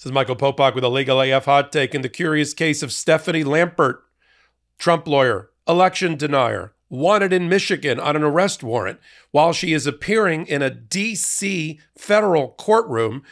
This is Michael Popak with a Legal AF hot take in the curious case of Stephanie Lampert, Trump lawyer, election denier, wanted in Michigan on an arrest warrant while she is appearing in a D.C. federal courtroom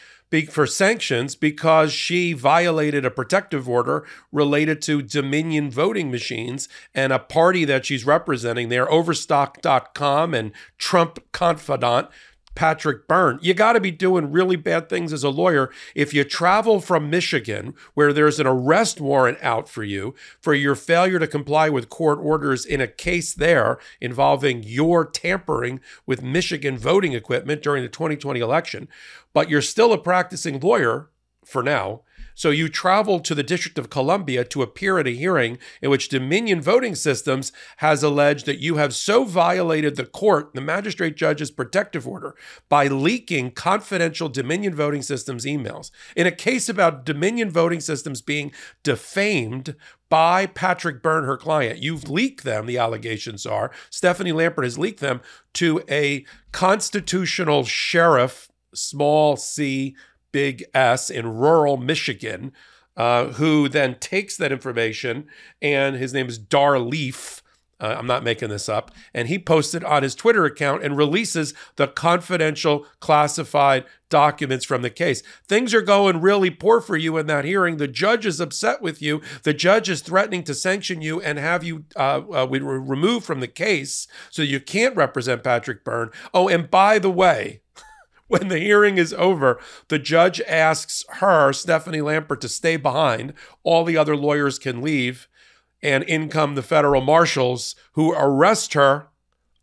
for sanctions because she violated a protective order related to Dominion voting machines and a party that she's representing there, Overstock.com and Trump confidant Patrick Byrne. You got to be doing really bad things as a lawyer if you travel from Michigan, where there's an arrest warrant out for you for your failure to comply with court orders in a case there involving your tampering with Michigan voting equipment during the 2020 election. But you're still a practicing lawyer for now. So you travel to the District of Columbia to appear at a hearing in which Dominion Voting Systems has alleged that you have so violated the magistrate judge's protective order, by leaking confidential Dominion Voting Systems emails. In a case about Dominion Voting Systems being defamed by Patrick Byrne, her client. You've leaked them, the allegations are. Stephanie Lampert has leaked them to a constitutional sheriff, small c, big S, in rural Michigan, who then takes that information, and his name is Dar Leaf. I'm not making this up. And he posted on his Twitter account and releases the confidential classified documents from the case. Things are going really poor for you in that hearing. The judge is upset with you. The judge is threatening to sanction you and have you removed from the case so you can't represent Patrick Byrne. Oh, and by the way, when the hearing is over, the judge asks her, Stephanie Lampert, to stay behind. All the other lawyers can leave, and in come the federal marshals who arrest her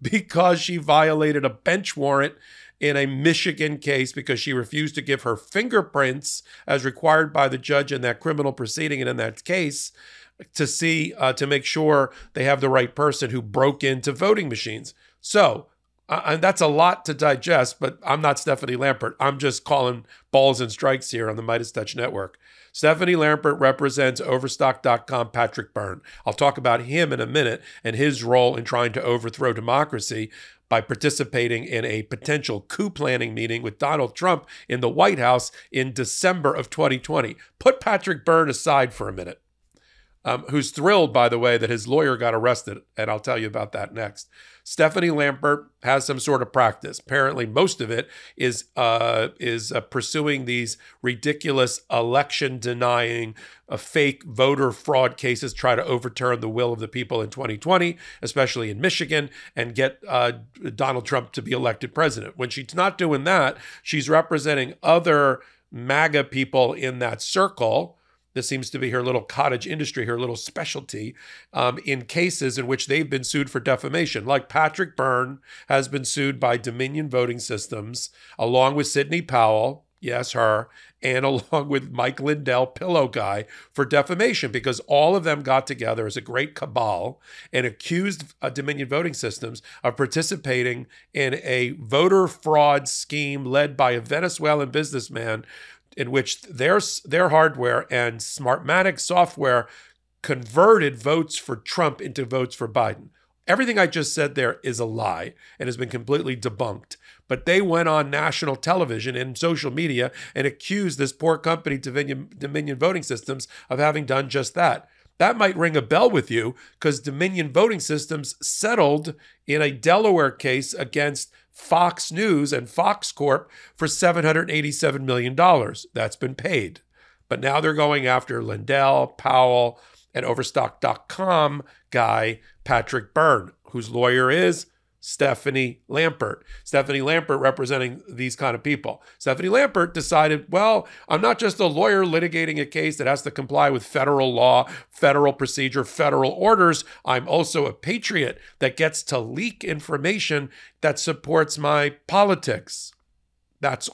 because she violated a bench warrant in a Michigan case because she refused to give her fingerprints as required by the judge in that criminal proceeding and in that case to make sure they have the right person who broke into voting machines. So, and that's a lot to digest, but I'm not Stephanie Lampert. I'm just calling balls and strikes here on the MeidasTouch network. Stephanie Lampert represents Overstock.com Patrick Byrne. I'll talk about him in a minute and his role in trying to overthrow democracy by participating in a potential coup planning meeting with Donald Trump in the White House in December of 2020. Put Patrick Byrne aside for a minute. Who's thrilled, by the way, that his lawyer got arrested, and I'll tell you about that next. Stephanie Lampert has some sort of practice. Apparently, most of it is pursuing these ridiculous election-denying, fake voter fraud cases, try to overturn the will of the people in 2020, especially in Michigan, and get Donald Trump to be elected president. When she's not doing that, she's representing other MAGA people in that circle. This seems to be her little cottage industry, her little specialty, in cases in which they've been sued for defamation. Like Patrick Byrne has been sued by Dominion Voting Systems, along with Sidney Powell, yes, her, and along with Mike Lindell, Pillow Guy, for defamation, because all of them got together as a great cabal and accused Dominion Voting Systems of participating in a voter fraud scheme led by a Venezuelan businessman in which their hardware and Smartmatic software converted votes for Trump into votes for Biden. Everything I just said there is a lie and has been completely debunked. But they went on national television and social media and accused this poor company, Dominion Voting Systems, of having done just that. That might ring a bell with you because Dominion Voting Systems settled in a Delaware case against Fox News and Fox Corp for $787 million. That's been paid. But now they're going after Lindell, Powell, and Overstock.com guy Patrick Byrne, whose lawyer is Stephanie Lampert. Stephanie Lampert representing these kind of people. Stephanie Lampert decided, well, I'm not just a lawyer litigating a case that has to comply with federal law, federal procedure, federal orders. I'm also a patriot that gets to leak information that supports my politics. That's,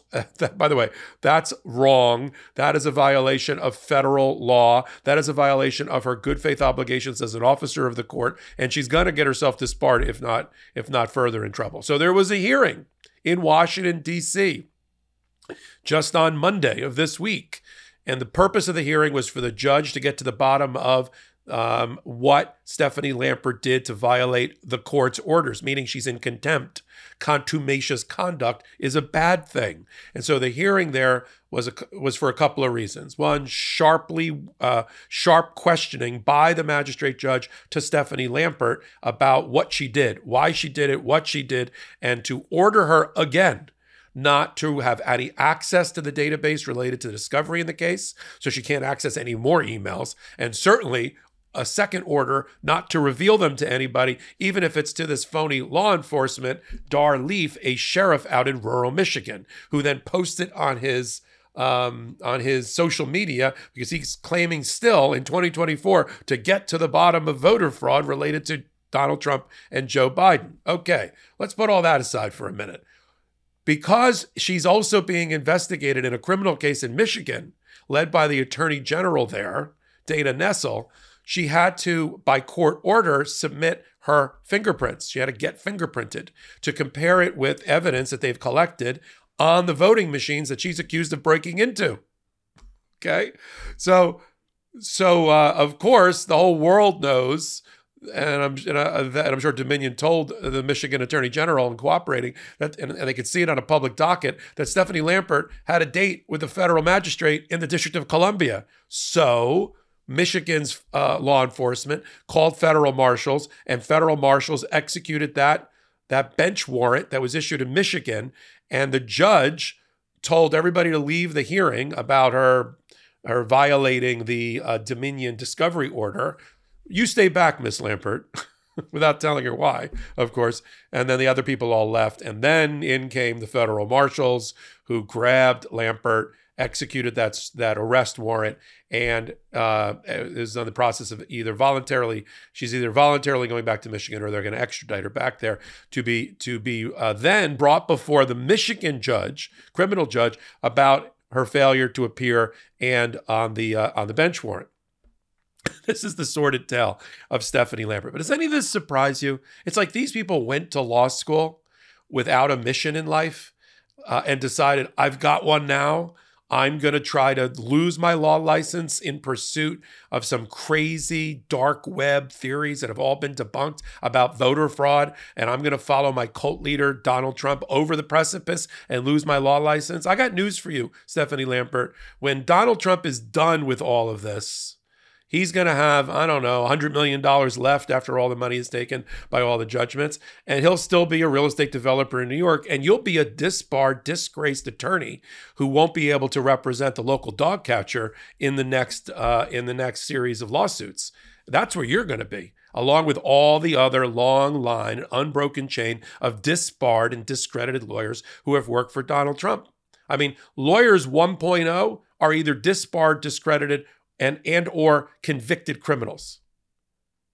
by the way, that's wrong. That is a violation of federal law. That is a violation of her good faith obligations as an officer of the court, and she's going to get herself disbarred if not further in trouble. So there was a hearing in Washington, D.C. just on Monday of this week, and the purpose of the hearing was for the judge to get to the bottom of what Stephanie Lampert did to violate the court's orders, meaning she's in contempt. Contumacious conduct is a bad thing. And so the hearing there was for a couple of reasons. One, sharp questioning by the magistrate judge to Stephanie Lampert about what she did, why she did it, what she did, and to order her again not to have any access to the database related to the discovery in the case, so she can't access any more emails, and certainly a second order not to reveal them to anybody, even if it's to this phony law enforcement, Dar Leaf, a sheriff out in rural Michigan, who then posted on his social media because he's claiming still in 2024 to get to the bottom of voter fraud related to Donald Trump and Joe Biden. Okay, let's put all that aside for a minute. Because she's also being investigated in a criminal case in Michigan, led by the attorney general there, Dana Nessel, she had to, by court order, submit her fingerprints. She had to get fingerprinted to compare it with evidence that they've collected on the voting machines that she's accused of breaking into. Okay? So of course, the whole world knows, and I'm sure Dominion told the Michigan Attorney General in cooperating, that, and they could see it on a public docket, that Stephanie Lampert had a date with the federal magistrate in the District of Columbia. So Michigan's law enforcement called federal marshals, and federal marshals executed that bench warrant that was issued in Michigan, and the judge told everybody to leave the hearing about her violating the Dominion discovery order. You stay back, Miss Lampert, without telling her why, of course. And then the other people all left. And then in came the federal marshals who grabbed Lampert, executed that arrest warrant, and is on the process of she's either voluntarily going back to Michigan, or they're going to extradite her back there to be then brought before the Michigan criminal judge, about her failure to appear and on the bench warrant. This is the sordid tale of Stephanie Lampert. But does any of this surprise you? It's like these people went to law school without a mission in life and decided, I've got one now. I'm going to try to lose my law license in pursuit of some crazy dark web theories that have all been debunked about voter fraud. And I'm going to follow my cult leader, Donald Trump, over the precipice and lose my law license. I got news for you, Stephanie Lampert. When Donald Trump is done with all of this, he's going to have, I don't know, $100 million left after all the money is taken by all the judgments. And he'll still be a real estate developer in New York. And you'll be a disbarred, disgraced attorney who won't be able to represent the local dog catcher in the next series of lawsuits. That's where you're going to be, along with all the other long line, unbroken chain of disbarred and discredited lawyers who have worked for Donald Trump. I mean, lawyers 1.0 are either disbarred, discredited, and or convicted criminals.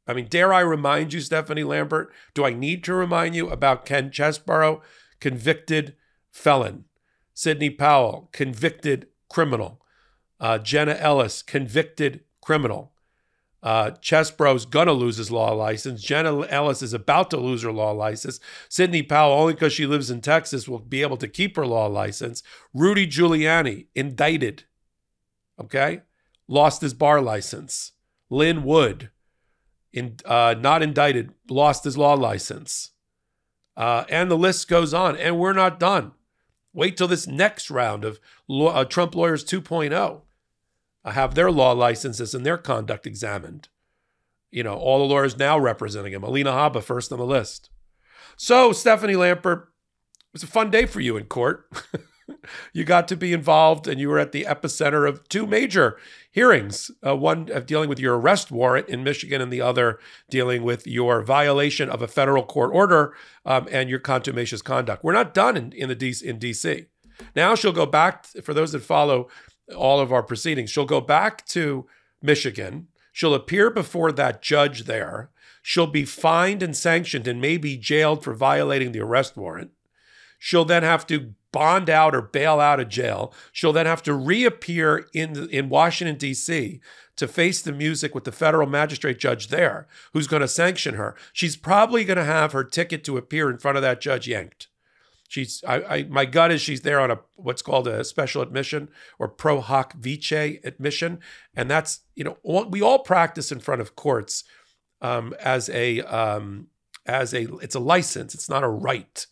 I mean, dare I remind you, Stephanie Lampert, do I need to remind you about Ken Chesborough, convicted felon, Sidney Powell, convicted criminal, Jenna Ellis, convicted criminal. Chesborough's gonna lose his law license. Jenna Ellis is about to lose her law license. Sidney Powell, only because she lives in Texas, will be able to keep her law license. Rudy Giuliani, indicted, okay? Lost his bar license. Lynn Wood, not indicted, lost his law license. And the list goes on. And we're not done. Wait till this next round of Trump Lawyers 2.0 have their law licenses and their conduct examined. You know, all the lawyers now representing him. Alina Habba first on the list. So, Stephanie Lampert, it was a fun day for you in court. You got to be involved, and you were at the epicenter of two major hearings, one dealing with your arrest warrant in Michigan and the other dealing with your violation of a federal court order and your contumacious conduct. We're not done in D.C. Now she'll go back, for those that follow all of our proceedings, she'll go back to Michigan. She'll appear before that judge there. She'll be fined and sanctioned and maybe jailed for violating the arrest warrant. She'll then have to bond out or bail out of jail. She'll then have to reappear in Washington, D.C. to face the music with the federal magistrate judge there, who's going to sanction her. She's probably going to have her ticket to appear in front of that judge yanked. My gut is she's there on what's called a special admission or pro hoc vice admission. And that's, we all practice in front of courts it's a license. It's not a right.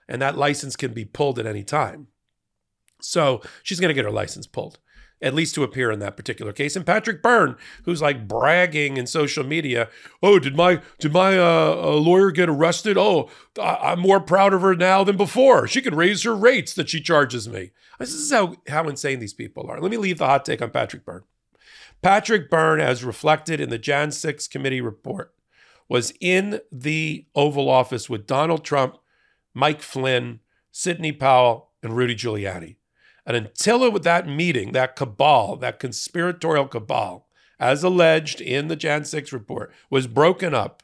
And that license can be pulled at any time. So she's going to get her license pulled, at least to appear in that particular case. And Patrick Byrne, who's like bragging in social media, oh, did my lawyer get arrested? Oh, I'm more proud of her now than before. She can raise her rates that she charges me. This is how insane these people are. Let me leave the hot take on Patrick Byrne. Patrick Byrne, as reflected in the Jan 6 committee report, was in the Oval Office with Donald Trump, Mike Flynn, Sidney Powell, and Rudy Giuliani. And until that meeting, that cabal, that conspiratorial cabal, as alleged in the Jan 6 report, was broken up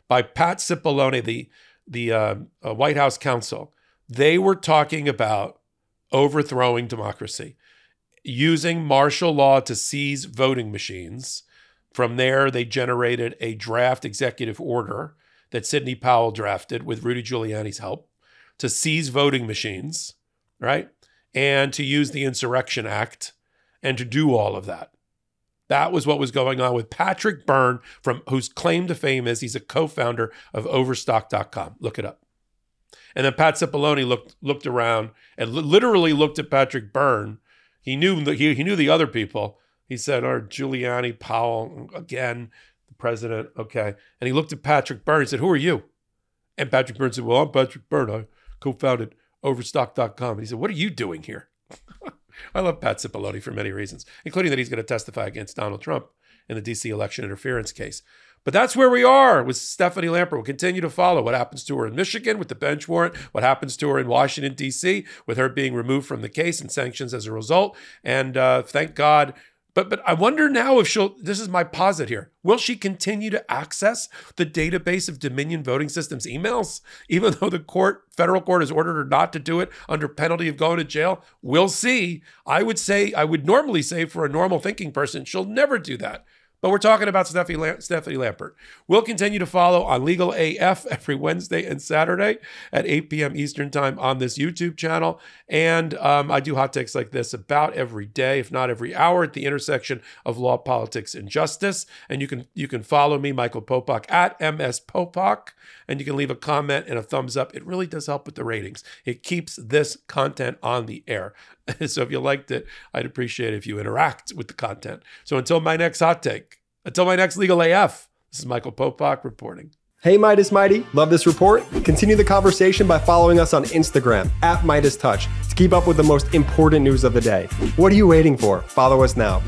by Pat Cipollone, the White House counsel, they were talking about overthrowing democracy, using martial law to seize voting machines. From there, they generated a draft executive order that Sidney Powell drafted with Rudy Giuliani's help to seize voting machines, right? And to use the Insurrection Act and to do all of that. That was what was going on with Patrick Byrne, whose claim to fame is he's a co-founder of Overstock.com. Look it up. And then Pat Cipollone looked around and literally looked at Patrick Byrne. He knew the other people. He said, "Oh, Giuliani, Powell, again, the president, okay." And he looked at Patrick Byrne. He said, "Who are you?" And Patrick Byrne said, "Well, I'm Patrick Byrne. I co-founded Overstock.com." And he said, "What are you doing here?" I love Pat Cipollone for many reasons, including that he's going to testify against Donald Trump in the DC election interference case. But that's where we are with Stephanie Lampert. We'll continue to follow what happens to her in Michigan with the bench warrant, what happens to her in Washington, D.C., with her being removed from the case and sanctions as a result. And thank God. But I wonder now if this is my posit here, will she continue to access the database of Dominion Voting Systems emails, even though the federal court has ordered her not to do it under penalty of going to jail? We'll see. I would normally say for a normal thinking person, she'll never do that. But we're talking about Stephanie Lampert. We'll continue to follow on Legal AF every Wednesday and Saturday at 8 p.m. Eastern Time on this YouTube channel. And I do hot takes like this about every day, if not every hour, at the intersection of law, politics, and justice. And you can follow me, Michael Popok, at MS Popok. And you can leave a comment and a thumbs up. It really does help with the ratings. It keeps this content on the air. So if you liked it, I'd appreciate it if you interact with the content. So until my next hot take, until my next Legal AF, this is Michael Popok reporting. Hey, Meidas Mighty, love this report? Continue the conversation by following us on Instagram at MeidasTouch to keep up with the most important news of the day. What are you waiting for? Follow us now.